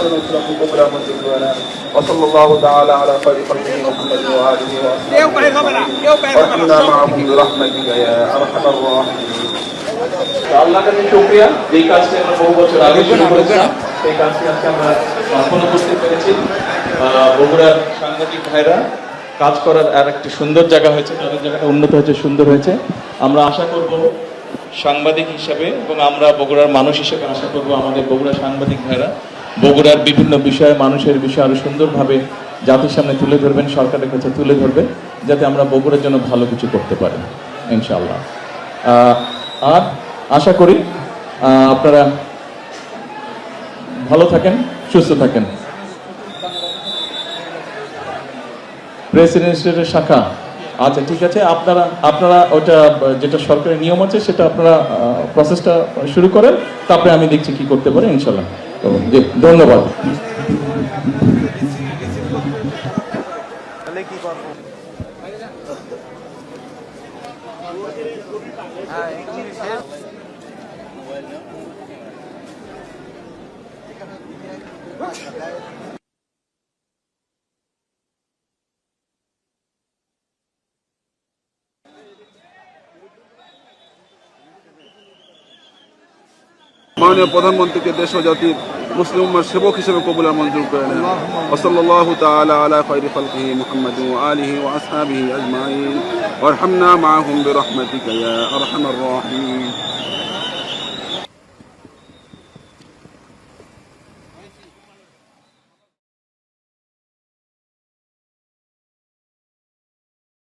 كرنا وصلكم قبل من ذكرنا وصلى الله تعالى على خير خلقه محمد وآله وصحبه وارحمنا معهم برحمتك يا أرحم الراحمين আল্লাহর কাছে শুকরিয়া এই কাজটি আমরা বহু বছর আগে শুরু করেছিলাম এই কাজটি আজকে আমরা সম্পন্ন করতে পেরেছি বগুড়ার সাংবাদিক ভাইরা কাজ করার আর একটি সুন্দর জায়গা হয়েছে তাদের জায়গাটা উন্নত হয়েছে সুন্দর হয়েছে আমরা আশা করব সাংবাদিক হিসেবে এবং আমরা বগুড়ার মানুষ হিসেবে আশা করব আমাদের বগুড়ার সাংবাদিক ভাইরা বগুড়ার বিভিন্ন বিষয়ে মানুষের বিষয়ে আরো সুন্দরভাবে জাতির সামনে তুলে ধরবেন সরকারের কাছে তুলে ধরবেন যাতে আমরা বগুড়ার জন্য ভালো কিছু করতে পারি ইনশাআল্লাহ আর আশা করি আপনারা ভালো থাকেন সুস্থ থাকেন প্রেসিডেন্সিয়ালের শাখা আচ্ছা ঠিক আছে আপনারা ওটা যেটা সরকারের নিয়ম আছে সেটা আপনারা প্রসেসটা শুরু করেন তারপরে আমি দেখছি কি করতে পারি ইনশাআল্লাহ ধন্যবাদ মাননীয় প্রধানমন্ত্রীকে দেশ ও জাতির মুসলিম উম্মার সেবক হিসেবে কবুল আর মঞ্জুর করে নেন ওয়াসাল্লাল্লাহু তাআলা আলা খায়রি খালকিহি মুহাম্মাদিন ওয়া আলিহি ওয়া আসহাবিহি আজমাইন ওয়ারহামনা মাআহুম বিরহমাতিকা ইয়া আরহামার রাহিমিন